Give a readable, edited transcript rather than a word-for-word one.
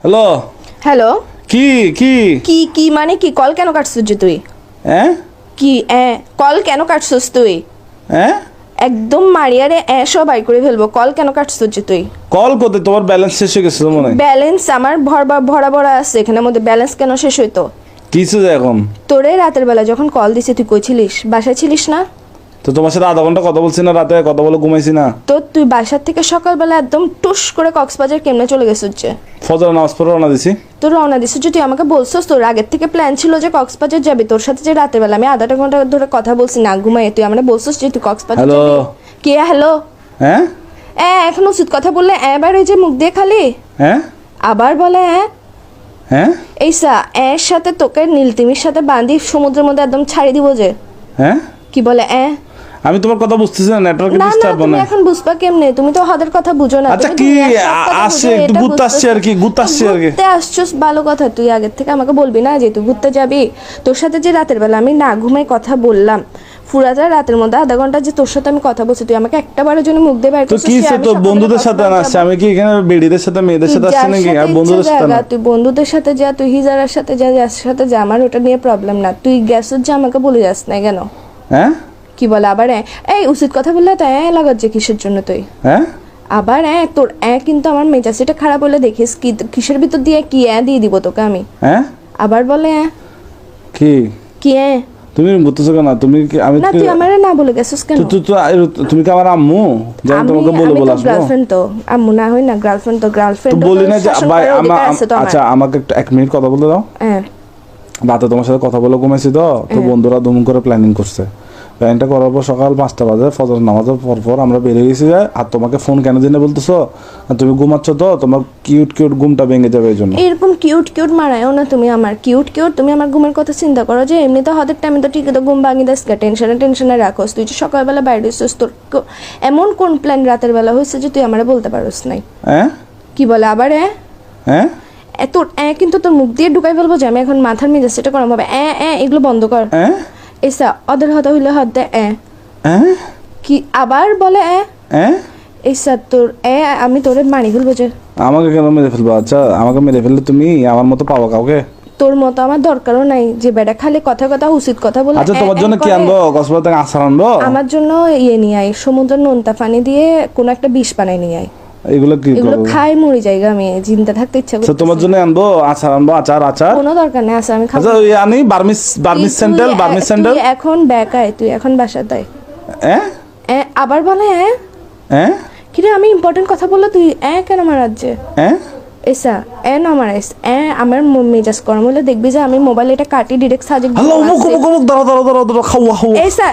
hello hello কি কি কি কি মানে কি কল কেন কাটছিস যে তুই হ্যাঁ কি কল কেন কাটছিস তুই হ্যাঁ একদম মারিয়ারে সব বাই করে ফেলবো কল কেন কাটছিস যে তুই কল করতে তোমার ব্যালেন্স শেষ হয়ে গেছে তো মনে হয় ব্যালেন্স আমার ভরা ভরা আছে এখানের মধ্যে ব্যালেন্স কেন শেষ হইতো কিছু যে এখন তোরে রাতের বেলা যখন কল দিছি তুই কই ছিলিস বাসায় ছিলিস না তো তোমার সাথে আধা ঘন্টা কথা বলছি না রাতে কথা বলে ঘুমাইছি না তো তুই বাসার থেকে সকালবেলা একদম টুস করে কক্সবাজার কেমনে চলে গেছিস যে ফজর নামাজ পড়ে রওনা দিছি তোর রওনা দিছিস যে তুই আমাকে বলছিস তোর আগের থেকে প্ল্যান ছিল যে কক্সবাজার যাবি তোর সাথে যে রাতের বেলা আমি আধাটা ঘন্টা ধরে কথা বলছি না ঘুমাই তুই আমরা বলছিস যে তুই কক্সবাজার হ্যালো যাবি কে হ্যালো হ্যাঁ এখন উচিত কথা বললে এবার ওই যে মুখ দিয়ে খালি হ্যাঁ আবার বলে হ্যাঁ এইসা এর সাথে তোকে নীলতিমির সাথে বাঁধি সমুদ্রের মধ্যে একদম ছাড়ি দিব যে হ্যাঁ কি বলে আমি তোমার কথা বুঝতেছি না নেটওয়ার্ক না না ডিস্টার্ব তুমি না এখন বুঝবা কেমনে তুমি তো হাদের কথা বুঝো না আচ্ছা তুমি কি দুনিয়ার সব কথা আসছে বুঝো, একটু এটা ঘুরতে আসছে আর কি ঘুরতে আসছে আর কি ঘুরতে আসছিস ভালো কথা তুই আগের থেকে আমাকে বলবি না যে তুই ঘুরতে যাবি তোর সাথে যে রাতের বেলা আমি না ঘুমাই কথা বললাম পুরাটা রাতের মধ্যে আধা ঘন্টা যে তোর সাথে আমি কথা বলছি তুই আমাকে একটা বারের জন্য মুখ দিয়ে বাইর তো করছিস কি যে আমি তো সকালে বন্ধুদের সাথে কক্সবাজার না আসছে আমি কি এখানে বেডিদের সাথে মেয়েদের সাথে তুই আসছি যার নাকি সাথে আর বন্ধুদের ইচ্ছা সাথে না যা, তুই বন্ধুদের সাথে যা তুই হিজারার সাথে যা যার সাথে যা আমার ওটা নিয়ে প্রবলেম না তুই গ্যাসের যে আমাকে বলে যাস না কেন হ্যাঁ কি বলে আবার এই উচিত কথা বললে তো লাগাচ্ছে কিসের জন্য তুই হ্যাঁ আবার তোর কিন্তু আমার মেজাজটা খারাপ হলে দেখিস কি কিসের ভিতর দিয়ে কি দিয়ে দিব তোকে আমি হ্যাঁ আবার বলে কি কি তুমি বুঝতেছো কেন তুমি কি আমি না তুই আমারে না বলে গেছিস কেন তুমি কি আমার আম্মু জানি তোমাকে বলে বলে আসবো গার্লফ্রেন্ড তো আম্মু না হই না গার্লফ্রেন্ড তো তো গার্লফ্রেন্ড বলি না যে ভাই আচ্ছা আমাকে একটু 1 মিনিট কথা বলতে দাও হ্যাঁ রাতে তোমার সাথে কথা বলে ঘুমাইছি তো বন্ধুরা ধুম করে প্ল্যানিং করছে প্ল্যানটা করার পর সকাল 5টা বাজে ফজর নামাজের পর আমরা বেরিয়ে গেছি আর তোমাকে ফোন কেন দিনে বলতেছো আর তুমি ঘুমাচ্ছ তো তোমার কিউট ঘুমটা ভেঙে যাবে এই জন্য এরকম কিউট মারায়ও না তুমি আমার কিউট তুমি আমার ঘুমের কথা চিন্তা করো যে এমনি তো হাতের টাইমে তো ঠিকই তো ঘুম ভাঙি দাস টেনশনে রাখোস তুই যে সকালবেলা বাইরে হইছিস তোর এমন কোন প্ল্যান রাতের বেলা হয়েছে যে তুই আমারে বলতে পারোস নাই হ্যাঁ কি বলে আবার হ্যাঁ তোর কিন্তু তোর মুখ দিয়ে ঢুকাই ফেলবো যে আমি এখন মাথার মেজাজ সেটা করাম হবে এগুলো বন্ধ কর এসা ওদের হতে হইলে হাত দে কি আবার বলে এসা তোর আমি তোরে মারি ফেলবো যে আমাকে কেন মেরে ফেলবো আচ্ছা আমাকে মেরে ফেললে তুমি আমার মতো পাবো কাউকে তোর মতো আমার দরকারও নাই যে বেটা খালি কথা উচিত কথা বলে আচ্ছা তোমার জন্য কি আনবো কক্সবাজার থেকে আচার আনবো আমার জন্য নিয়ে আয় সমুদ্রের নোনতা পানি দিয়ে কোনো একটা বিষ বানাই নিয়ে আয় এগুলো কি এগুলো খাই মরি জায়গা আমি চিন্তা থাকতে ইচ্ছা আচ্ছা করছে তোমার জন্য আনবো আচার আচার কোনো দরকার নেই আছে আমি খাবো আচ্ছা ওই আনি বার্মিস স্যান্ডেল তুই এখন ব্যাকায় তুই এখন বাসাতে আবার বলে কিরে আমি ইম্পর্টেন্ট কথা বললে তুই কেন আমার রাজ্যে এসা না আমার আমার মেজাজ গরম হলে দেখবি যে আমি মোবাইল এটা কাটি ডিরেক্ট সাজে দাঁড়াও এসা